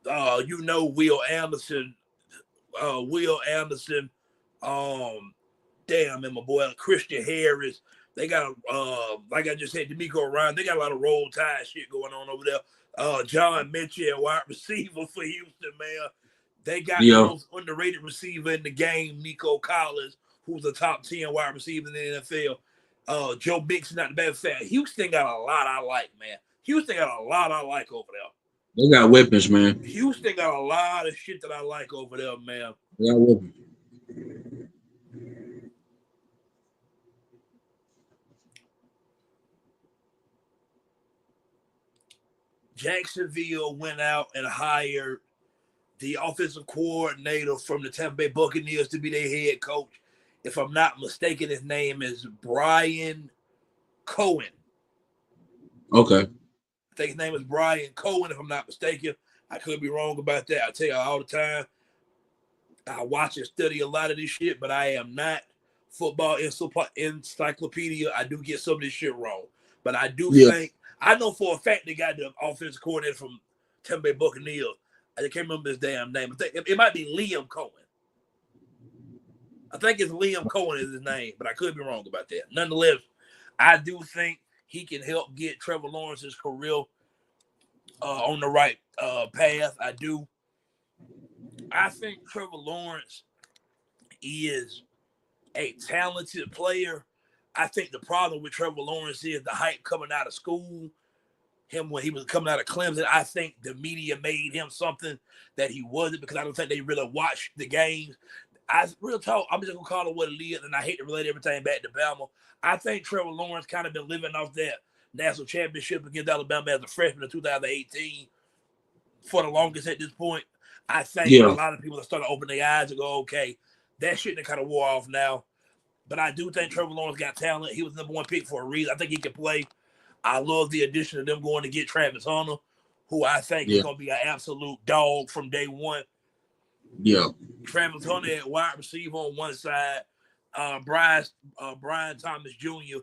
Will Anderson. And my boy Christian Harris. They got like I just said, DeMeco Ryan. They got a lot of roll tide shit going on over there. John Mitchell, wide receiver for Houston, man. They got the most underrated receiver in the game, Nico Collins, who's a top 10 wide receiver in the NFL. Joe Mixon, not the bad fact. Houston got a lot I like, man. Houston got a lot I like over there. They got weapons, man. Houston got a lot of shit that I like over there, man. They got weapons. Jacksonville went out and hired the offensive coordinator from the Tampa Bay Buccaneers to be their head coach. If I'm not mistaken, his name is Brian Cohen. Okay. I think his name is Brian Cohen, if I'm not mistaken. I could be wrong about that. I tell you all the time, I watch and study a lot of this shit, but I am not football encyclopedia. I do get some of this shit wrong. But I do think, I know for a fact they got the offensive coordinator from Tampa Bay Buccaneers. I can't remember his damn name. I think it might be Liam Cohen. I think it's Liam Cohen is his name, but I could be wrong about that. Nonetheless, I do think he can help get Trevor Lawrence's career on the right path. I do. I think Trevor Lawrence is a talented player. I think the problem with Trevor Lawrence is the hype coming out of school. Him when he was coming out of Clemson, I think the media made him something that he wasn't because I don't think they really watched the games. Real talk, I'm just going to call it what it is, and I hate to relate everything back to Bama. I think Trevor Lawrence kind of been living off that national championship against Alabama as a freshman in 2018 for the longest at this point. I think a lot of people are starting to open their eyes and go, okay, that shit kind of wore off now. But I do think Trevor Lawrence got talent. He was the number one pick for a reason. I think he can play. I love the addition of them going to get Travis Hunter, who I think is going to be an absolute dog from day one. Travis Hunter at wide receiver on one side. Brian Thomas Jr.,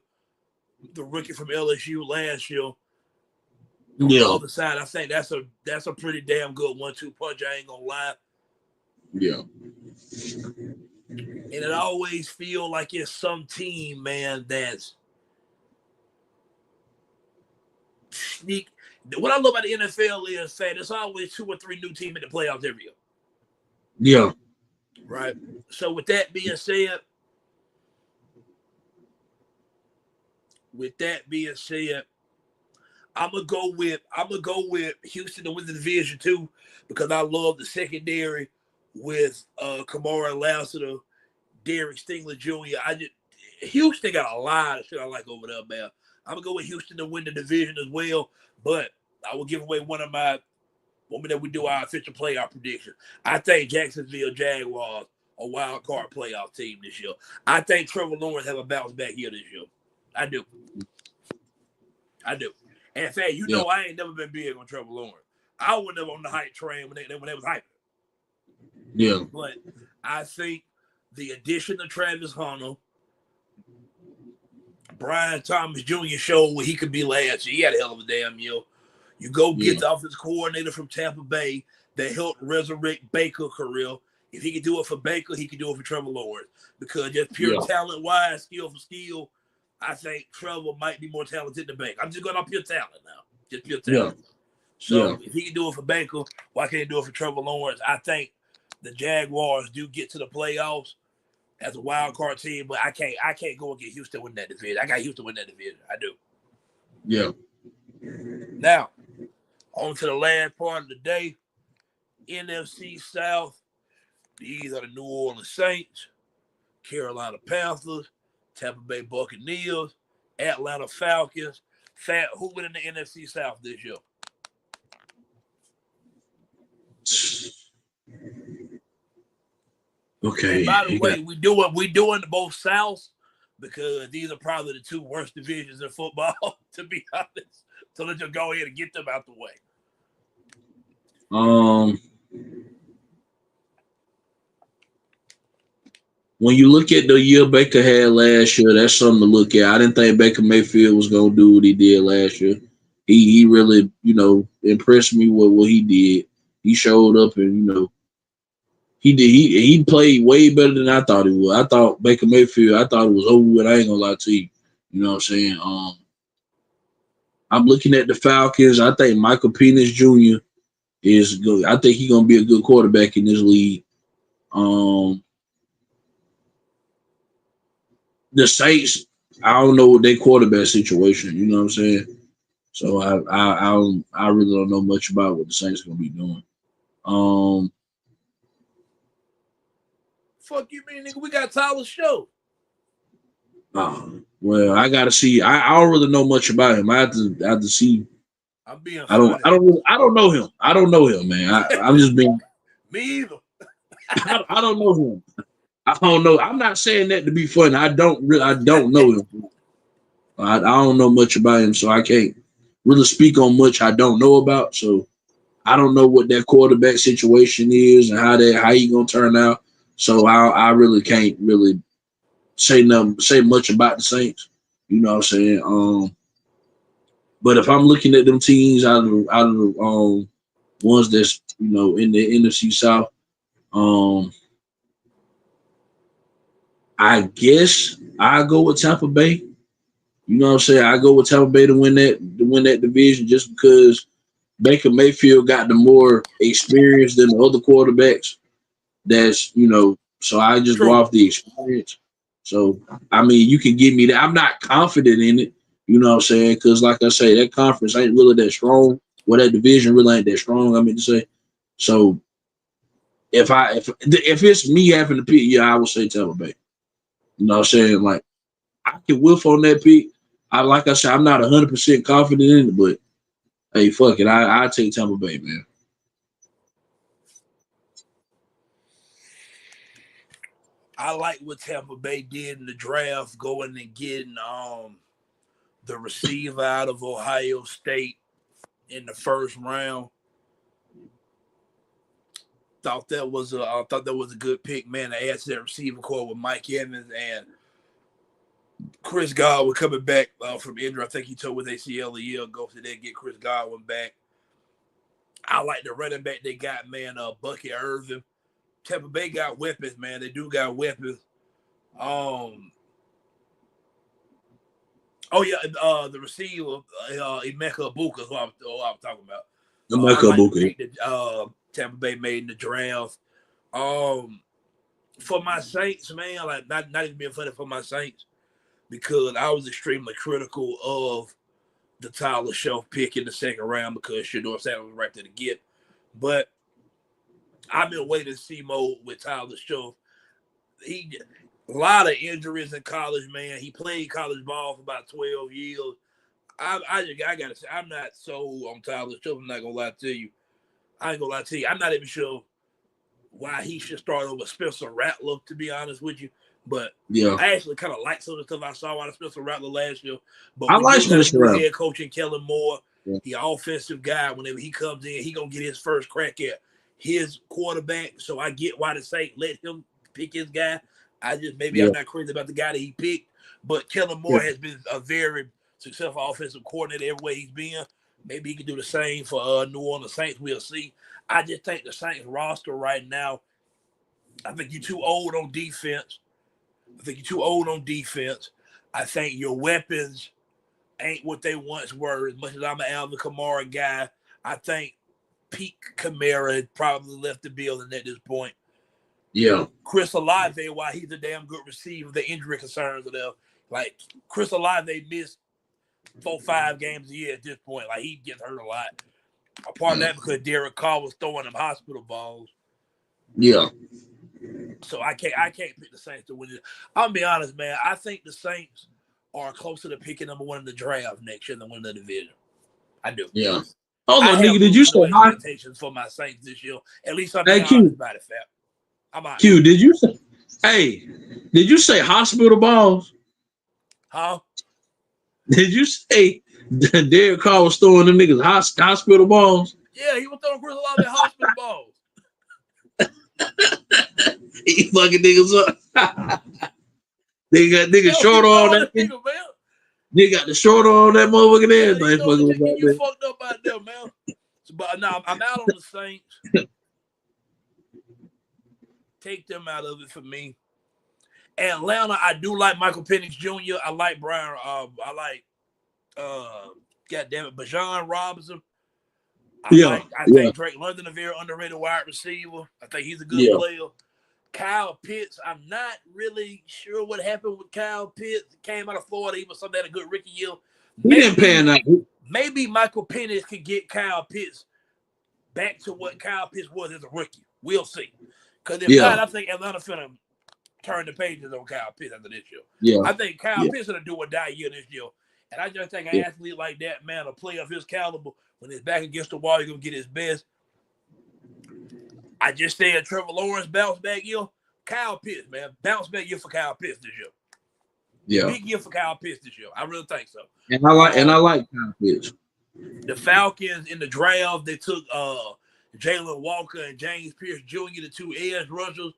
the rookie from LSU last year. On the other side, I think that's a pretty damn good 1-2 punch. I ain't gonna lie. And it always feel like it's some team, man, that's sneak. What I love about the NFL is that it's always 2 or 3 new teams in the playoffs every year. Right. So with that being said, I'm gonna go with Houston to win the division too, because I love the secondary with Kamara Lassiter, Derek Stingley Jr. Houston got a lot of shit I like over there, man. I'm gonna go with Houston to win the division as well, but I will give away one that we do our official playoff prediction. I think Jacksonville Jaguars a wild card playoff team this year. I think Trevor Lawrence have a bounce back year this year. I do. And in fact, I ain't never been big on Trevor Lawrence. I was never on the hype train when they was hyping. Yeah. But I think the addition of Travis Hunter, Brian Thomas Jr. showed what he could be last year. He had a hell of a damn year. You go get the offensive coordinator from Tampa Bay that helped resurrect Baker's career. If he could do it for Baker, he could do it for Trevor Lawrence. Because just pure talent-wise, skill for skill, I think Trevor might be more talented than Baker. I'm just going off pure talent now. Just pure talent. So if he can do it for Baker, why can't he do it for Trevor Lawrence? I think the Jaguars do get to the playoffs as a wild card team, but I can't go and get Houston win that division. I got Houston win that division. I do. Yeah. Now, on to the last part of the day. NFC South. These are the New Orleans Saints, Carolina Panthers, Tampa Bay Buccaneers, Atlanta Falcons. Who win in the NFC South this year? Okay. And by the way, we doing both Souths because these are probably the two worst divisions in football, to be honest. So let's just go ahead and get them out the way. When you look at the year Baker had last year, that's something to look at. I didn't think Baker Mayfield was gonna do what he did last year. He really, impressed me with what he did. He showed up and he played way better than I thought he would. I thought Baker Mayfield, I thought it was over with. I ain't gonna lie to you. You know what I'm saying? I'm looking at the Falcons. I think Michael Penix Jr. is good. I think he's gonna be a good quarterback in this league. The Saints, I don't know what their quarterback situation. You know what I'm saying? So I really don't know much about what the Saints gonna be doing. Fuck you mean, nigga? We got Tyler Show. Well, I gotta see. I don't really know much about him. I have to see. I'm being. I don't know him. I don't know him, man. I'm just being. Me either. I don't know him. I don't know. I'm not saying that to be funny. I don't know him. I don't know much about him, so I can't really speak on much I don't know about. So I don't know what that quarterback situation is and how he gonna turn out. So I really can't really say much about the Saints. You know what I'm saying? But if I'm looking at them teams out of the ones that's in the NFC South, I guess I go with Tampa Bay. You know what I'm saying? I go with Tampa Bay to win that division just because Baker Mayfield got the more experience than the other quarterbacks. So I just go off the experience. So, I mean, you can give me that. I'm not confident in it. You know what I'm saying? Because, like I say, that conference ain't really that strong. Well, that division really ain't that strong, I mean to say. So, if it's me having to pick, I would say Tampa Bay. You know what I'm saying? Like, I can whiff on that pick. Like I said, I'm not 100% confident in it, but hey, fuck it. I take Tampa Bay, man. I like what Tampa Bay did in the draft, going and getting the receiver out of Ohio State in the first round. Thought that was a good pick, man. To add to that receiver core with Mike Evans and Chris Godwin coming back from injury. I think he told with ACL a year ago, so they get Chris Godwin back. I like the running back they got, man. Bucky Irvin. Tampa Bay got weapons, man. They do got weapons. The receiver, Emeka Ibuka is what I'm talking about. Emeka Ibuka. Tampa Bay made in the draft. For my Saints, man, like not even being funny for my Saints, because I was extremely critical of the Tyler Show pick in the second round because Shedeur Sanders was right there to get. But I've been waiting to see mode with Tyler Show. A lot of injuries in college, man. He played college ball for about 12 years. I gotta say, I'm not sold on Tyler Show. I'm not gonna lie to you. I ain't gonna lie to you. I'm not even sure why he should start over Spencer Rattler, to be honest with you. But Yeah. I actually kind of like some of the stuff I saw out of Spencer Rattler last year. But I we like do got a Spencer new Rattler. head coach in Kellen Moore. Yeah. The offensive guy, whenever he comes in, he going to get his first crack at his quarterback. So I get why the Saints let him pick his guy. I just, maybe I'm not crazy about the guy that he picked. But Kellen Moore has been a very successful offensive coordinator everywhere he's been. Maybe he can do the same for New Orleans Saints. We'll see. I just think the Saints roster right now, I think you're too old on defense. I think your weapons ain't what they once were. As much as I'm an Alvin Kamara guy, I think peak Kamara had probably left the building at this point. Yeah. Chris Olave, while he's a damn good receiver, the injury concerns are there. Like, Chris Olave missed 4-5 games a year at this point. Like, he gets hurt a lot. A part of that because Derek Carr was throwing him hospital balls. Yeah. So I can't pick the Saints to win it. I'll be honest, man. I think the Saints are closer to picking number one in the draft next year than winning the division. I do. Yeah. Hold on, I nigga. Did you say expectations for my Saints this year? At least I'm being honest about it, fam. I'm out. Q, did you say? Hey, did you say hospital balls? Huh? Did you say Derek Carr was throwing them niggas hospital balls? Yeah, he was throwing Chris Olave hospital balls. He fucking niggas up. They got niggas short on that. Nigga, man. They got the short on that motherfucker there. You fucked up out there, man. But no, I'm out on the Saints. Take them out of it for me. Atlanta, I do like Michael Penix Jr. I like Brian. I like Bijan Robinson. I think Drake London, a very underrated wide receiver. I think he's a good player. Kyle Pitts, I'm not really sure what happened with Kyle Pitts. He came out of Florida. He was something that a good rookie year. Maybe Michael Penix could get Kyle Pitts back to what Kyle Pitts was as a rookie. We'll see. Because if not, I think Atlanta finna turn the pages on Kyle Pitts after this year. Yeah. I think Kyle Pitts gonna do or die year this year. And I just think an athlete like that, man, a player of his caliber, when he's back against the wall, he's gonna get his best. I just said Trevor Lawrence bounce back year. Kyle Pitts, man, bounce back year for Kyle Pitts this year. Yeah, big year for Kyle Pitts this year. I really think so. And I like Kyle Pitts. The Falcons in the draft, they took Jalen Walker and James Pierce Jr., the two edge rushers,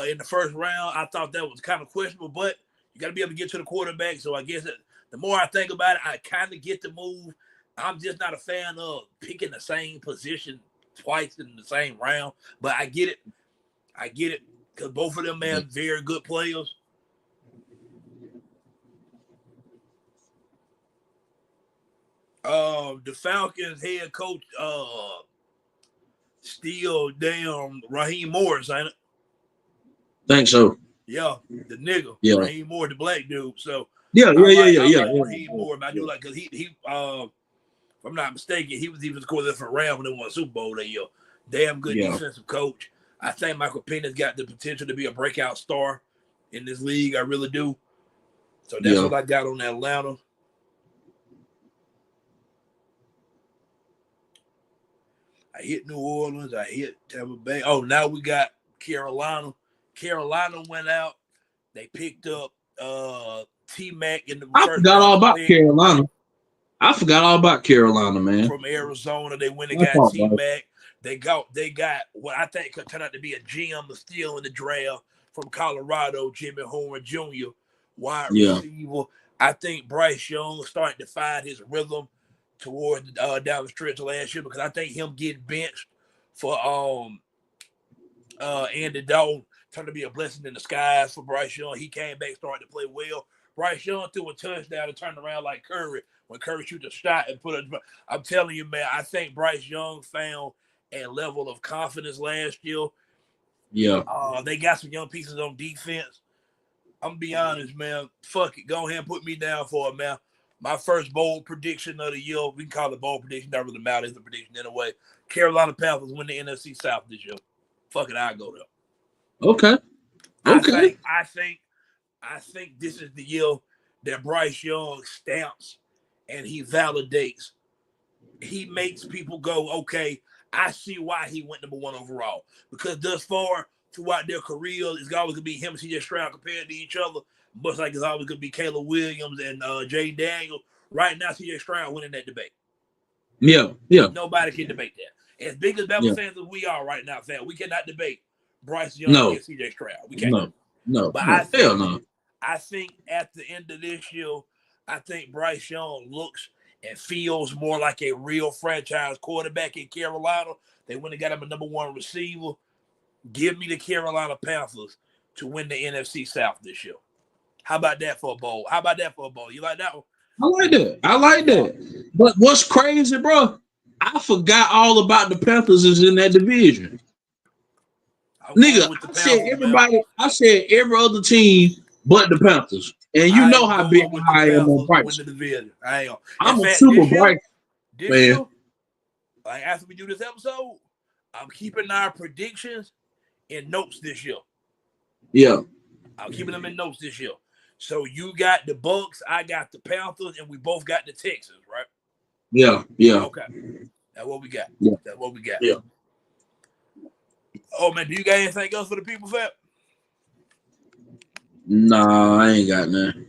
in the first round. I thought that was kind of questionable, but you got to be able to get to the quarterback. So I guess the more I think about it, I kind of get the move. I'm just not a fan of picking the same position twice in the same round, but I get it. Because both of them have very good players. The Falcons head coach still damn Raheem Morris, ain't it? Think so. Yeah, the nigga. Yeah. Raheem Morris, the black dude. So yeah. Raheem Morris. I do like because he if I'm not mistaken, he was even the coordinator for Rams when they won the Super Bowl that year. Damn good defensive coach. I think Michael Penix got the potential to be a breakout star in this league. I really do. So that's what I got on Atlanta. I hit New Orleans. I hit Tampa Bay. Oh, now we got Carolina. Carolina went out. They picked up T-Mac in the first round. I forgot all about Carolina, man. From Arizona, they went and got T-Mac. They got what I think could turn out to be a GM of steel in the draft from Colorado, Jimmy Horn Jr., wide receiver. I think Bryce Young starting to find his rhythm towards down the stretch last year because I think him getting benched for Andy Dalton turned to be a blessing in disguise for Bryce Young. He came back, started to play well. Bryce Young threw a touchdown and turned around like Curry when Curry shoots a shot and I'm telling you, man, I think Bryce Young found a level of confidence last year. Yeah. They got some young pieces on defense. I'm gonna be honest, man. Fuck it. Go ahead and put me down for it, man. My first bold prediction of the year, we can call it bold prediction, not really matter. It's a prediction anyway. Carolina Panthers win the NFC South this year. Fuck it, I'll go there. Okay. I think this is the year that Bryce Young stamps and he validates. He makes people go, okay, I see why he went number 1 overall. Because thus far, throughout their career, it's always going to be him and C.J. Stroud compared to each other. Much like it's always going to be Caleb Williams and Jay Daniels. Right now, C.J. Stroud winning that debate. Yeah. Nobody can debate that. As big as Bama fans as we are right now, fam, we cannot debate Bryce Young against C.J. Stroud. We can't. No. I think at the end of this year, I think Bryce Young looks and feels more like a real franchise quarterback in Carolina. They went and got him a number 1 receiver. Give me the Carolina Panthers to win the NFC South this year. How about that for a bowl? You like that one? I like that. But what's crazy, bro? I forgot all about the Panthers is in that division. Nigga, I said every other team but the Panthers. And you know how big I am on Bryce. I'm a super Bryce fan. Like after we do this episode, I'm keeping our predictions in notes this year. Yeah. I'm keeping them in notes this year. So you got the Bucks, I got the Panthers, and we both got the Texans, right? Yeah. Okay. That's what we got. Yeah. Oh, man, do you got anything else for the people, Fab? Nah, I ain't got nothing.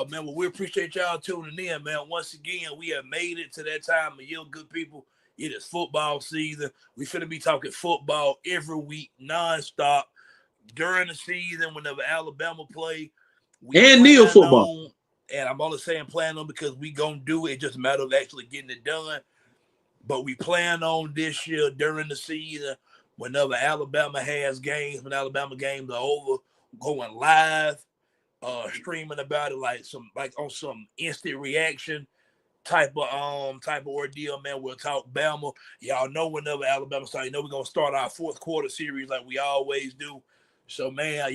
Man, well, we appreciate y'all tuning in, man. Once again, we have made it to that time of year, good people. It is football season. We finna be talking football every week, nonstop. During the season, whenever Alabama play. And Neil football. And I'm only saying plan on because we gonna do it. It's just a matter of actually getting it done. But we plan on this year during the season, whenever Alabama has games, when Alabama games are over, going live, streaming about it like on some instant reaction type of ordeal, man. We'll talk Bama. Y'all know whenever Alabama starts, we're gonna start our 4th quarter series like we always do. So, man,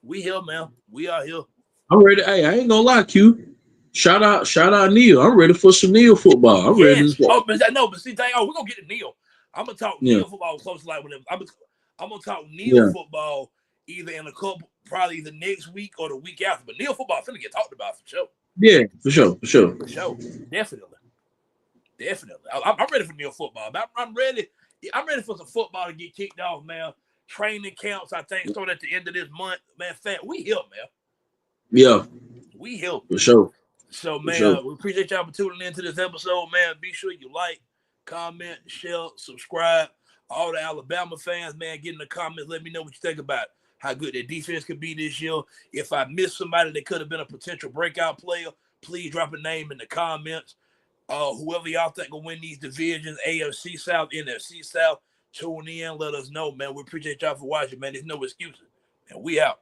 we here, man. We are here. I'm ready. Hey, I ain't gonna lie, Q. Shout out Neil. I'm ready for some Neil football. I'm ready to go. But see, we're gonna get to Neil. I'm gonna talk Neil football close to like whenever I'm gonna talk Neil football either in a couple, probably the next week or the week after. But Neil football finna get talked about for sure. Yeah, for sure. Definitely. I'm ready for Neil football. I'm ready. I'm ready for some football to get kicked off, man. Training camps, I think, start at the end of this month. Man, we here, man. Yeah. We here. For sure. So, man, we appreciate y'all for tuning into this episode, man. Be sure you like, comment, share, subscribe. All the Alabama fans, man, get in the comments. Let me know what you think about how good their defense could be this year. If I missed somebody that could have been a potential breakout player, please drop a name in the comments. Whoever y'all think will win these divisions, AFC South, NFC South, tune in, let us know, man. We appreciate y'all for watching, man. There's no excuses. And we out.